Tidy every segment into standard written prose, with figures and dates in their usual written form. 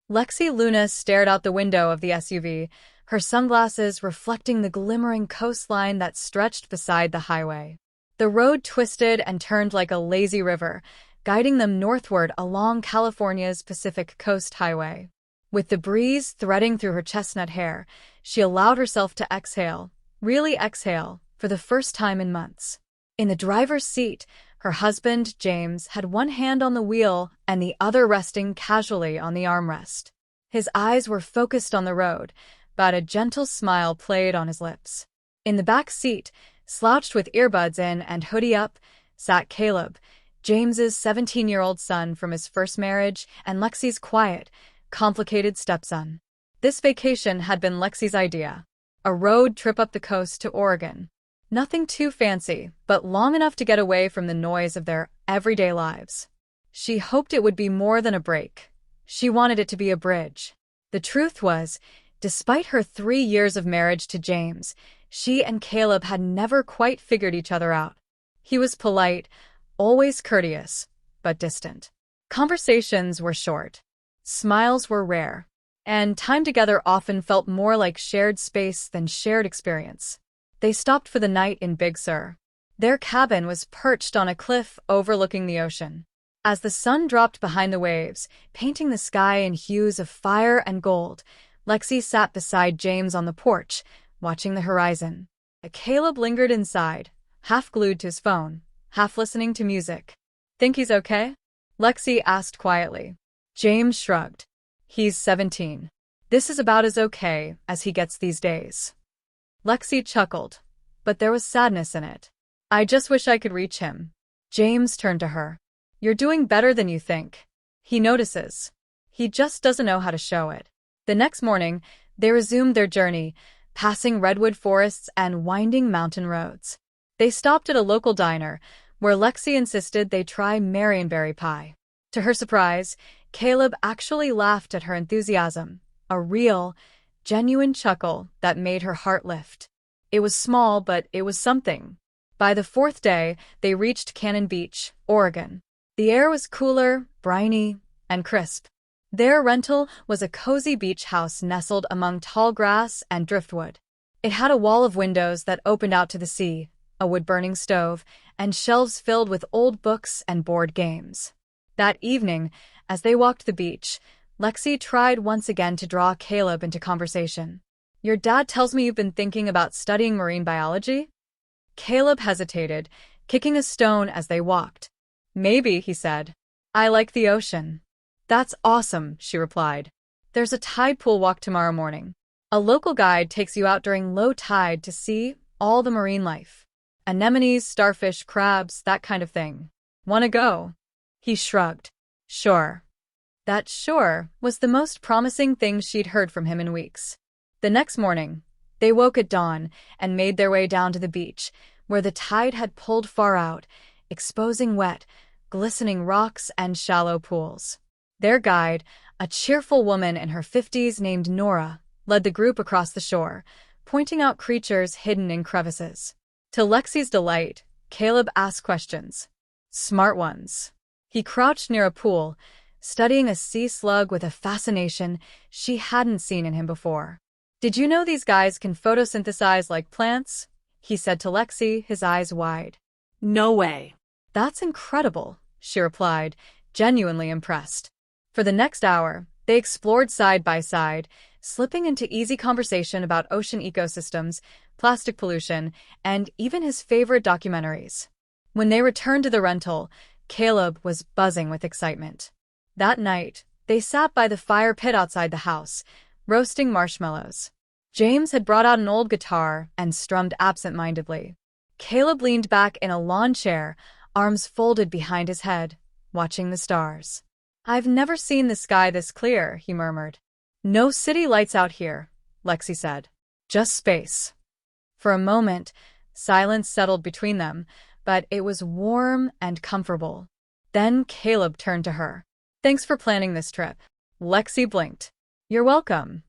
Lexi Luna stared out the window of the SUV, her sunglasses reflecting the glimmering coastline that stretched beside the highway. The road twisted and turned like a lazy river, guiding them northward along California's Pacific Coast Highway. With the breeze threading through her chestnut hair, she allowed herself to exhale, really exhale, for the first time in months. In the driver's seat, her husband, James, had one hand on the wheel and the other resting casually on the armrest. His eyes were focused on the road, but a gentle smile played on his lips. In the back seat, slouched with earbuds in and hoodie up, sat Caleb, James's 17-year-old son from his first marriage and Lexi's quiet, complicated stepson. This vacation had been Lexi's idea. A road trip up the coast to Oregon. Nothing too fancy, but long enough to get away from the noise of their everyday lives. She hoped it would be more than a break. She wanted it to be a bridge. The truth was, despite her 3 years of marriage to James, she and Caleb had never quite figured each other out. He was polite, always courteous, but distant. Conversations were short. Smiles were rare. And time together often felt more like shared space than shared experience. They stopped for the night in Big Sur. Their cabin was perched on a cliff overlooking the ocean. As the sun dropped behind the waves, painting the sky in hues of fire and gold, Lexi sat beside James on the porch, watching the horizon. Caleb lingered inside, half glued to his phone, half listening to music. "Think he's okay?" Lexi asked quietly. James shrugged. "He's 17. This is about as okay as he gets these days." Lexi chuckled, but there was sadness in it. "I just wish I could reach him." James turned to her. "You're doing better than you think. He notices. He just doesn't know how to show it." The next morning, they resumed their journey, passing redwood forests and winding mountain roads. They stopped at a local diner, where Lexi insisted they try Marionberry pie. To her surprise, Caleb actually laughed at her enthusiasm, a real, genuine chuckle that made her heart lift. It was small, but it was something. By the fourth day, they reached Cannon Beach, Oregon. The air was cooler, briny, and crisp. Their rental was a cozy beach house nestled among tall grass and driftwood. It had a wall of windows that opened out to the sea, a wood-burning stove, and shelves filled with old books and board games. That evening, as they walked the beach, Lexi tried once again to draw Caleb into conversation. "Your dad tells me you've been thinking about studying marine biology?" Caleb hesitated, kicking a stone as they walked. "Maybe," he said. "I like the ocean." "That's awesome," she replied. "There's a tide pool walk tomorrow morning. A local guide takes you out during low tide to see all the marine life. Anemones, starfish, crabs, that kind of thing. Wanna go?" He shrugged. "Sure." That "sure" was the most promising thing she'd heard from him in weeks. The next morning, they woke at dawn and made their way down to the beach, where the tide had pulled far out, exposing wet, glistening rocks and shallow pools. Their guide, a cheerful woman in her 50s named Nora, led the group across the shore, pointing out creatures hidden in crevices. To Lexi's delight, Caleb asked questions. Smart ones. He crouched near a pool, studying a sea slug with a fascination she hadn't seen in him before. "Did you know these guys can photosynthesize like plants?" he said to Lexi, his eyes wide. "No way." "That's incredible," she replied, genuinely impressed. For the next hour, they explored side by side, slipping into easy conversation about ocean ecosystems, plastic pollution, and even his favorite documentaries. When they returned to the rental, Caleb was buzzing with excitement. That night, they sat by the fire pit outside the house, roasting marshmallows. James had brought out an old guitar and strummed absent-mindedly. Caleb leaned back in a lawn chair, arms folded behind his head, watching the stars. "I've never seen the sky this clear," he murmured. "No city lights out here," Lexi said. "Just space." For a moment, silence settled between them, but it was warm and comfortable. Then Caleb turned to her. "Thanks for planning this trip." Lexi blinked. "You're welcome."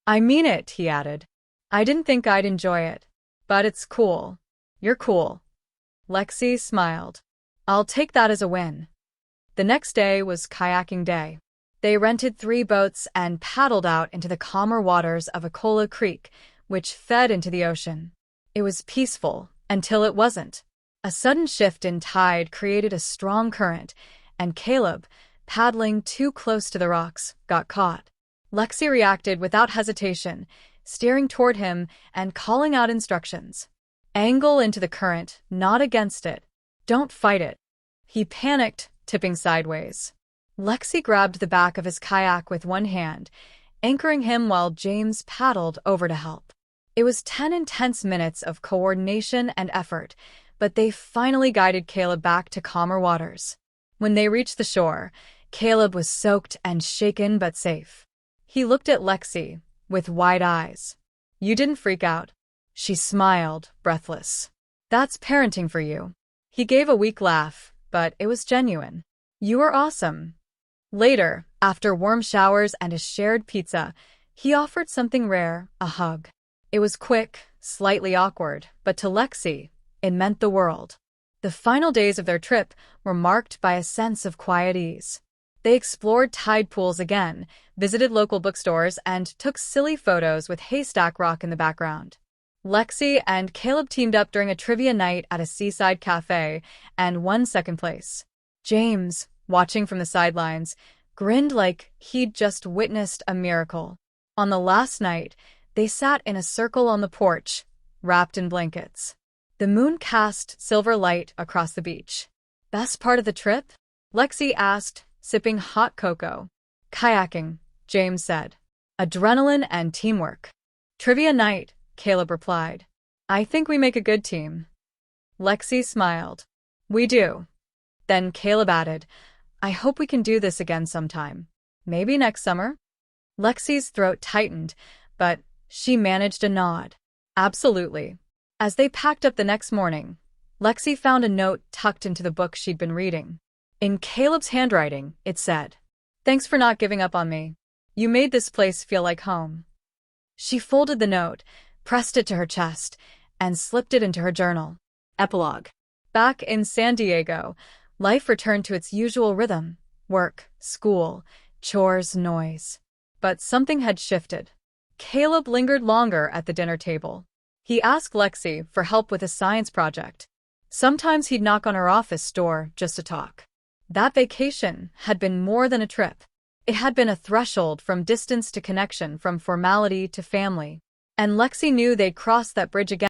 "I mean it," he added. "I didn't think I'd enjoy it. But it's cool." "You're cool." Lexi smiled. "I'll take that as a win." The next day was kayaking day. They rented 3 boats and paddled out into the calmer waters of Akola Creek, which fed into the ocean. It was peaceful until it wasn't. A sudden shift in tide created a strong current, and Caleb, paddling too close to the rocks, got caught. Lexi reacted without hesitation, steering toward him and calling out instructions. Angle into the current, not against it. Don't fight it. He panicked, tipping sideways. Lexi grabbed the back of his kayak with one hand, anchoring him while James paddled over to help. It was 10 intense minutes of coordination and effort, but they finally guided Caleb back to calmer waters. When they reached the shore, Caleb was soaked and shaken but safe. He looked at Lexi with wide eyes. "You didn't freak out." She smiled, breathless. "That's parenting for you." He gave a weak laugh, but it was genuine. "You were awesome." Later, after warm showers and a shared pizza, he offered something rare, a hug. It was quick, slightly awkward, but to Lexi, it meant the world. The final days of their trip were marked by a sense of quiet ease. They explored tide pools again, visited local bookstores, and took silly photos with Haystack Rock in the background. Lexi and Caleb teamed up during a trivia night at a seaside cafe and won second place. James, watching from the sidelines, grinned like he'd just witnessed a miracle. On the last night, they sat in a circle on the porch, wrapped in blankets. The moon cast silver light across the beach. "Best part of the trip?" Lexi asked, sipping hot cocoa. "Kayaking," James said. "Adrenaline and teamwork." "Trivia night," Caleb replied. "I think we make a good team." Lexi smiled. "We do." Then Caleb added, "I hope we can do this again sometime. Maybe next summer?" Lexi's throat tightened, but she managed a nod. "Absolutely." As they packed up the next morning, Lexi found a note tucked into the book she'd been reading. In Caleb's handwriting, it said, "Thanks for not giving up on me. You made this place feel like home." She folded the note, pressed it to her chest, and slipped it into her journal. Epilogue. Back in San Diego, life returned to its usual rhythm: work, school, chores, noise. But something had shifted. Caleb lingered longer at the dinner table. He asked Lexi for help with a science project. Sometimes he'd knock on her office door just to talk. That vacation had been more than a trip. It had been a threshold from distance to connection, from formality to family. And Lexi knew they'd cross that bridge again.